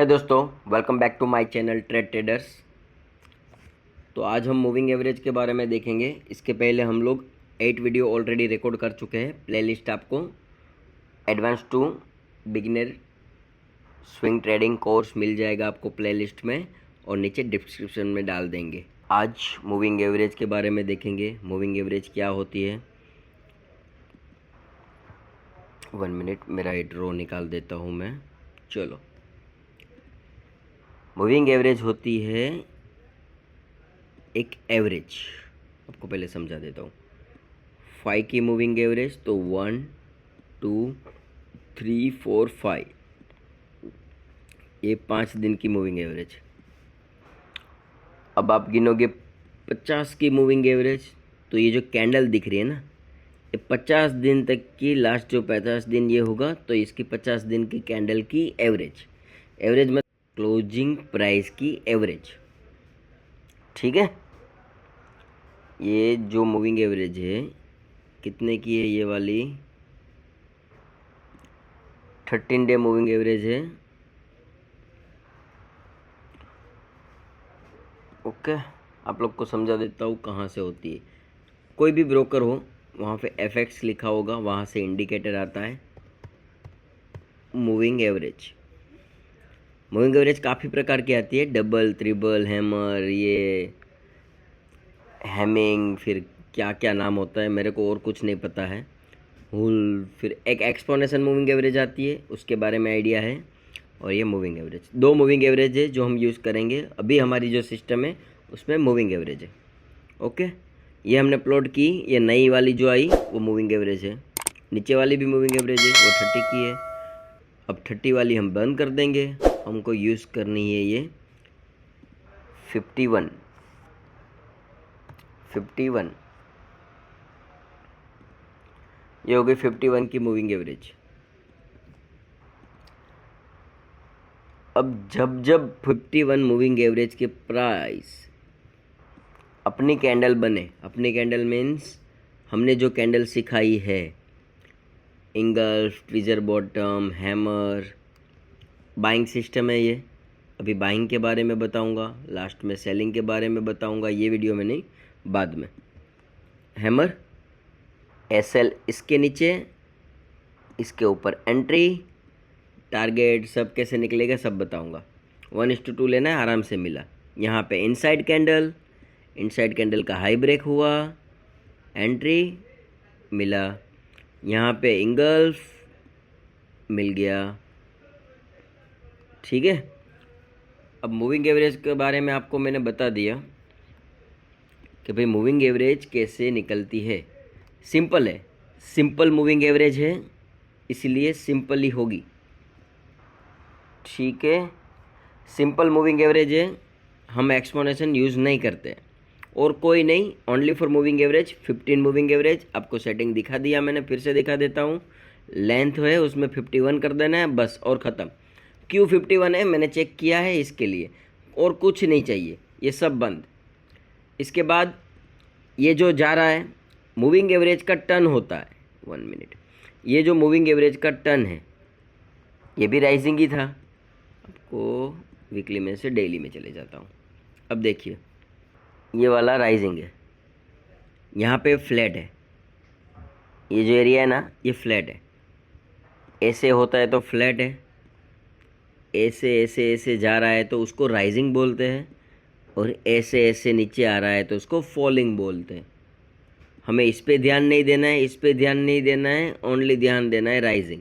है दोस्तों, welcome back to my channel trade traders. तो आज हम मूविंग एवरेज के बारे में देखेंगे। इसके पहले हम लोग 8 वीडियो ऑलरेडी रिकॉर्ड कर चुके हैं। प्लेलिस्ट आपको advance to beginner swing trading course मिल जाएगा आपको प्लेलिस्ट में, और नीचे डिस्क्रिप्शन में डाल देंगे। आज मूविंग एवरेज के बारे में देखेंगे। मूविंग एवरेज क्या होती है। 1 मिनट, मेरा ड्रॉ निकाल देता हूँ मैं। चलो, मूविंग एवरेज होती है एक एवरेज। आपको पहले समझा देता हूँ। 5 की मूविंग एवरेज तो 1 2 3 4 5, ये 5 दिन की मूविंग एवरेज। अब आप गिनोगे 50 की मूविंग एवरेज, तो ये जो कैंडल दिख रही है ना, ये 50 दिन तक की, लास्ट जो 50 दिन ये होगा, तो इसकी 50 दिन की कैंडल की एवरेज। एवरेज मतलब क्लोजिंग प्राइस की एवरेज, ठीक है। ये जो मूविंग एवरेज है कितने की है, ये वाली 13 डे मूविंग एवरेज है। ओके, आप लोग को समझा देता हूँ कहाँ से होती है। कोई भी ब्रोकर हो, वहाँ पे एफएक्स लिखा होगा, वहाँ से इंडिकेटर आता है मूविंग एवरेज। मूविंग एवरेज काफ़ी प्रकार की आती है, डबल, ट्रिपल, हैमर, ये हैमिंग, फिर क्या क्या नाम होता है, मेरे को और कुछ नहीं पता है। हुल, फिर एक एक्सपोनेंशियल मूविंग एवरेज आती है, उसके बारे में आइडिया है। और ये मूविंग एवरेज, 2 मूविंग एवरेज है जो हम यूज़ करेंगे अभी। हमारी जो सिस्टम है उसमें मूविंग एवरेज है। ओके, ये हमने प्लॉट की। ये नई वाली जो आई वो मूविंग एवरेज है। नीचे वाली भी मूविंग एवरेज है, वो 30 की है। अब 30 वाली हम बंद कर देंगे। हमको यूज़ करनी है ये 51। ये हो गई 51 की मूविंग एवरेज। अब जब 51 मूविंग एवरेज के प्राइस अपनी कैंडल बने, अपनी कैंडल मीन्स हमने जो कैंडल सिखाई है, engulf, tweezer bottom, hammer, buying system है ये। अभी बाइंग के बारे में बताऊंगा, लास्ट में सेलिंग के बारे में बताऊंगा, ये वीडियो में नहीं, बाद में। हैमर, एसएल इसके नीचे, इसके ऊपर एंट्री, टारगेट सब कैसे निकलेगा सब बताऊंगा। 1:2 लेना है, आराम से मिला। यहाँ पे इनसाइड कैंडल का हाई ब्रेक हुआ, एंट्री मिला। यहाँ पे इंगल्फ मिल गया, ठीक है। अब मूविंग एवरेज के बारे में आपको मैंने बता दिया कि भाई मूविंग एवरेज कैसे निकलती है। सिंपल है, सिंपल मूविंग एवरेज है, इसलिए सिंपल ही होगी, ठीक है। सिंपल मूविंग एवरेज है, हम एक्सपोनेंशियल यूज़ नहीं करते, और कोई नहीं। Only for moving average 15 moving average. आपको सेटिंग दिखा दिया मैंने, फिर से दिखा देता हूँ। लेंथ है उसमें 51 कर देना है बस, और ख़त्म। क्यों 51 है, मैंने चेक किया है इसके लिए, और कुछ नहीं चाहिए, ये सब बंद। इसके बाद ये जो जा रहा है मूविंग एवरेज का टर्न होता है। 1 मिनट, ये जो मूविंग एवरेज का टर्न है ये भी राइजिंग ही था। आपको वीकली में से डेली में चले जाता हूँ। अब देखिए, ये वाला राइजिंग है, यहाँ पे फ्लैट है। ये जो एरिया है ना, ये फ्लैट है। ऐसे होता है तो फ्लैट है, ऐसे ऐसे ऐसे जा रहा है तो उसको राइजिंग बोलते हैं, और ऐसे ऐसे नीचे आ रहा है तो उसको फॉलिंग बोलते हैं। हमें इस पे ध्यान नहीं देना है, इस पे ध्यान नहीं देना है, ओनली ध्यान देना है राइजिंग।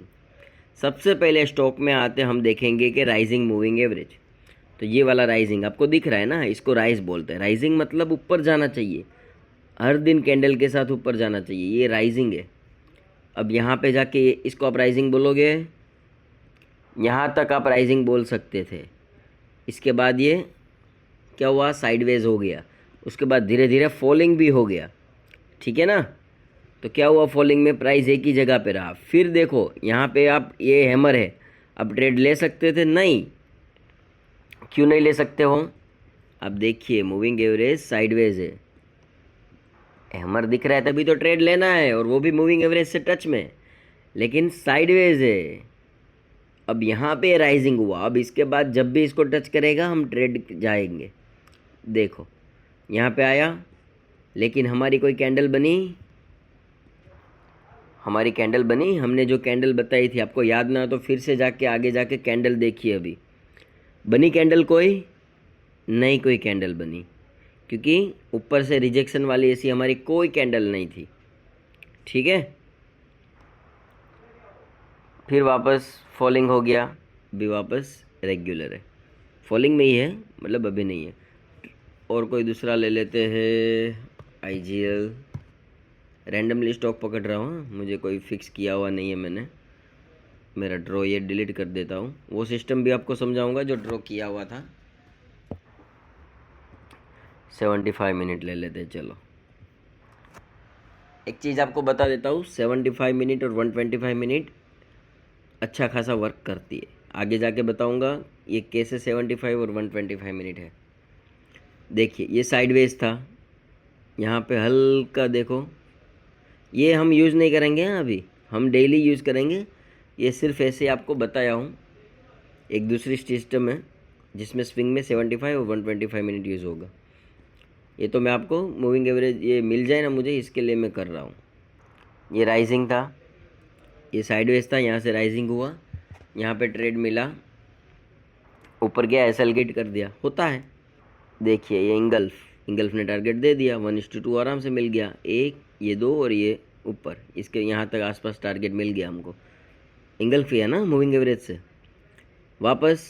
सबसे पहले स्टॉक में आते हम देखेंगे कि राइजिंग मूविंग एवरेज। तो ये वाला राइजिंग आपको दिख रहा है ना, इसको राइज बोलते हैं। राइजिंग मतलब ऊपर जाना चाहिए, हर दिन कैंडल के साथ ऊपर जाना चाहिए, ये राइजिंग है। अब यहाँ पे जाके इसको आप राइजिंग बोलोगे, यहाँ तक आप राइजिंग बोल सकते थे। इसके बाद ये क्या हुआ, साइडवेज हो गया। उसके बाद धीरे धीरे फॉलिंग भी हो गया, ठीक है ना। तो क्या हुआ, फॉलिंग में प्राइस एक ही जगह पे रहा। फिर देखो यहाँ पे आप, ये हैमर है, अब ट्रेड ले सकते थे, नहीं। क्यों नहीं ले सकते हो, अब देखिए मूविंग एवरेज साइडवेज है, हैमर दिख रहा है तभी तो ट्रेड लेना है, और वो भी मूविंग एवरेज से टच में, लेकिन साइडवेज है। अब यहाँ पे राइजिंग हुआ, अब इसके बाद जब भी इसको टच करेगा हम ट्रेड जाएंगे। देखो यहाँ पे आया, लेकिन हमारी कोई कैंडल बनी, हमारी कैंडल बनी, हमने जो कैंडल बताई थी, आपको याद ना हो तो फिर से जाके आगे जाके कैंडल देखिए। अभी बनी कैंडल? कोई नहीं, कोई कैंडल बनी, क्योंकि ऊपर से रिजेक्शन वाली ऐसी हमारी कोई कैंडल नहीं थी। ठीक है, फिर वापस फॉलिंग हो गया, अभी वापस रेगुलर है, फॉलिंग में ही है, मतलब अभी नहीं है। और कोई दूसरा ले लेते हैं, आईजीएल। रैंडमली स्टॉक पकड़ रहा हूँ, मुझे कोई फिक्स किया हुआ नहीं है मैंने। मेरा ड्रॉ ये डिलीट कर देता हूँ, वो सिस्टम भी आपको समझाऊंगा जो ड्रॉ किया हुआ था। 75 मिनट ले लेते हैं। चलो एक चीज़ आपको बता देता हूँ, 75 मिनट और 125 मिनट अच्छा खासा वर्क करती है। आगे जाके बताऊँगा ये कैसे 75 और 125 मिनट है। देखिए ये साइडवेज था, यहाँ पे हल्का देखो, ये हम यूज़ नहीं करेंगे हैं अभी, हम डेली यूज़ करेंगे। ये सिर्फ ऐसे आपको बताया हूँ, एक दूसरी सिस्टम है जिसमें स्विंग में 75 और 125 मिनट यूज़ होगा। ये तो मैं आपको मूविंग एवरेज ये मिल जाए ना मुझे, इसके लिए मैं कर रहा हूँ। ये राइजिंग था, ये साइडवेज था, यहाँ से राइजिंग हुआ, यहाँ पे ट्रेड मिला, ऊपर गया, एसएल गेट कर दिया, होता है। देखिए ये इंगल्फ ने टारगेट दे दिया, 1:2 आराम से मिल गया, एक ये दो और ये ऊपर, इसके यहाँ तक आसपास टारगेट मिल गया हमको। इंगल्फ ही है ना मूविंग एवरेज से। वापस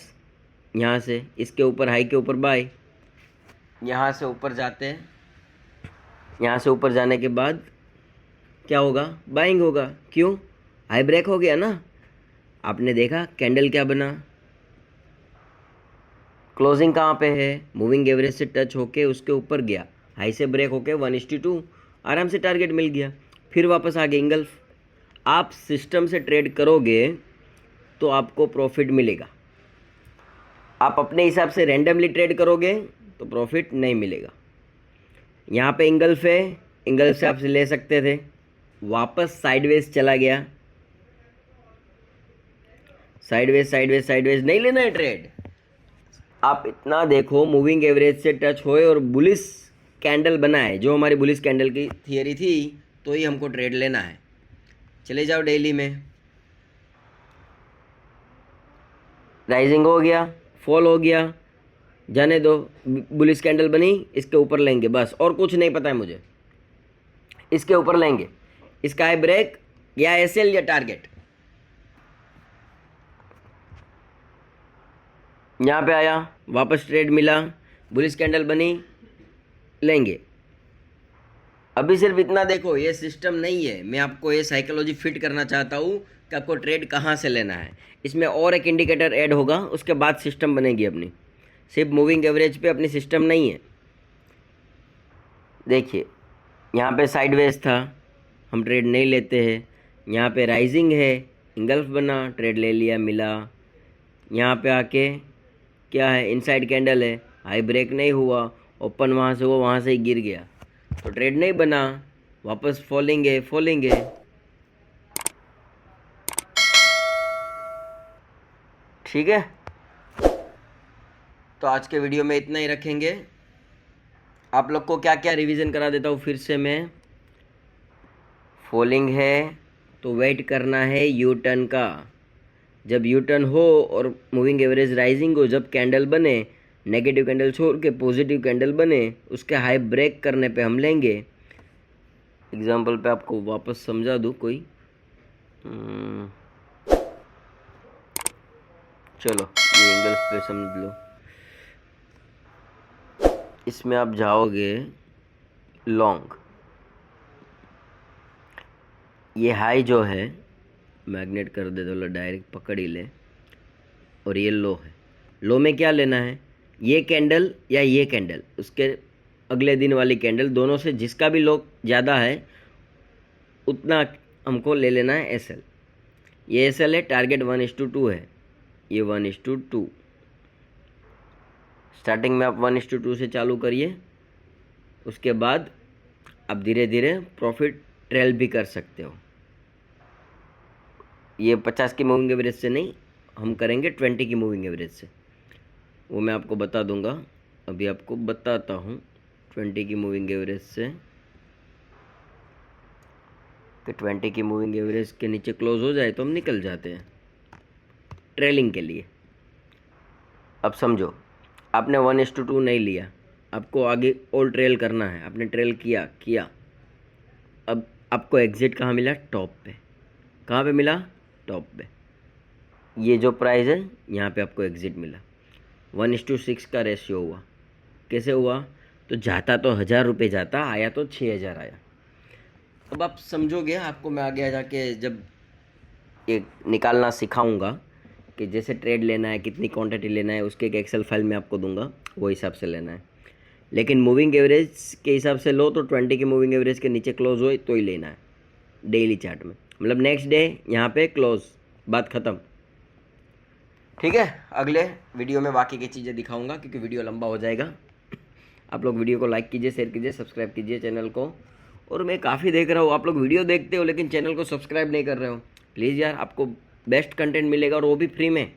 यहाँ से इसके ऊपर, हाई के ऊपर बाय, यहाँ से ऊपर जाते हैं, यहाँ से ऊपर जाने के बाद क्या होगा? बाइंग होगा। क्यों? हाई ब्रेक हो गया ना। आपने देखा कैंडल क्या बना, क्लोजिंग कहाँ पे है? मूविंग एवरेज से टच होके उसके ऊपर गया, हाई से ब्रेक होके 1:2 आराम से टारगेट मिल गया, फिर वापस आ गया इंगल्फ। आप सिस्टम से ट्रेड करोगे तो आपको प्रॉफिट मिलेगा, आप अपने हिसाब से रैंडमली ट्रेड करोगे तो प्रॉफिट नहीं मिलेगा। यहाँ पे इंगल्फ है, इंगल्फ से आप ले सकते थे, वापस साइडवेज चला गया, साइडवेज साइडवेज साइडवेज नहीं लेना है ट्रेड। आप इतना देखो, मूविंग एवरेज से टच होए और बुलिश कैंडल बनाए, जो हमारी बुलिश कैंडल की थियरी थी, तो ही हमको ट्रेड लेना है। चले जाओ डेली में, राइजिंग हो गया, फॉल हो गया, जाने दो, बुलिश कैंडल बनी, इसके ऊपर लेंगे बस, और कुछ नहीं पता है मुझे, इसके ऊपर लेंगे, इसका है ब्रेक या एसएल या टारगेट। यहाँ पे आया, वापस ट्रेड मिला, बुलिश कैंडल बनी, लेंगे। अभी सिर्फ इतना देखो, ये सिस्टम नहीं है, मैं आपको ये साइकोलॉजी फिट करना चाहता हूँ कि आपको ट्रेड कहाँ से लेना है। इसमें और एक इंडिकेटर ऐड होगा, उसके बाद सिस्टम बनेगी अपनी, सिर्फ मूविंग एवरेज पे अपनी सिस्टम नहीं है। देखिए यहाँ पे साइडवेज था, हम ट्रेड नहीं लेते हैं। यहाँ पे राइजिंग है, इंगल्फ बना, ट्रेड ले लिया, मिला। यहाँ पे आके क्या है? इनसाइड कैंडल है, हाई ब्रेक नहीं हुआ, ओपन वहाँ से हुआ, वहाँ से ही गिर गया, तो ट्रेड नहीं बना, वापस फॉलिंग है, फॉलिंग है। ठीक है, तो आज के वीडियो में इतना ही रखेंगे। आप लोग को क्या क्या रिवीजन करा देता हूँ फिर से मैं। फॉलिंग है तो वेट करना है यू टर्न का, जब यू टर्न हो और मूविंग एवरेज राइजिंग हो, जब कैंडल बने, नेगेटिव कैंडल छोड़ के पॉजिटिव कैंडल बने, उसके हाई ब्रेक करने पे हम लेंगे। एग्जांपल पे आपको वापस समझा दूँ कोई, चलो ये एंगल पे समझ लो। इसमें आप जाओगे लॉन्ग, ये हाई जो है मैग्नेट कर दे तो डायरेक्ट पकड़ ही ले, और ये लो है। लो में क्या लेना है? ये कैंडल या ये कैंडल, उसके अगले दिन वाली कैंडल, दोनों से जिसका भी लो ज़्यादा है उतना हमको ले लेना है एसएल। ये एसएल है, टारगेट 1:2 है, ये 1:2। स्टार्टिंग में आप 1:2 से चालू करिए, उसके बाद आप धीरे धीरे प्रॉफिट ट्रेल भी कर सकते हो। ये 50 की मूविंग एवरेज से नहीं, हम करेंगे 20 की मूविंग एवरेज से, वो मैं आपको बता दूंगा। अभी आपको बताता हूँ 20 की मूविंग एवरेज से कि 20 की मूविंग एवरेज के नीचे क्लोज हो जाए तो हम निकल जाते हैं ट्रेलिंग के लिए। अब समझो, आपने 1:2 नहीं लिया, आपको आगे और ट्रेल करना है, आपने ट्रेल किया किया। अब आपको एग्जिट कहाँ मिला? टॉप पे। कहाँ पे मिला? टॉप पे। ये जो प्राइस है यहाँ पे आपको एग्जिट मिला। 1:6 का रेशियो हुआ। कैसे हुआ? तो जाता तो 1000 रुपये जाता, आया तो 6000 आया। अब आप समझोगे, आपको मैं आगे जाके जब ये निकालना सिखाऊंगा कि जैसे ट्रेड लेना है, कितनी क्वांटिटी लेना है, उसके एक एक्सेल फाइल में आपको दूंगा, वो हिसाब से लेना है। लेकिन मूविंग एवरेज के हिसाब से लो तो 20 की मूविंग एवरेज के नीचे क्लोज हो तो ही लेना है डेली चार्ट में, मतलब नेक्स्ट डे यहाँ पे क्लोज, बात ख़त्म। ठीक है, अगले वीडियो में बाकी की चीज़ें दिखाऊंगा क्योंकि वीडियो लंबा हो जाएगा। आप लोग वीडियो को लाइक कीजिए, शेयर कीजिए, सब्सक्राइब कीजिए चैनल को। और मैं काफ़ी देख रहा हूँ आप लोग वीडियो देखते हो लेकिन चैनल को सब्सक्राइब नहीं कर रहे हो। प्लीज़ यार, आपको बेस्ट कंटेंट मिलेगा और वो भी फ्री में।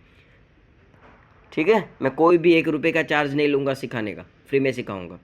ठीक है, मैं कोई भी 1 रुपये का चार्ज नहीं लूँगा सिखाने का, फ्री में सिखाऊंगा।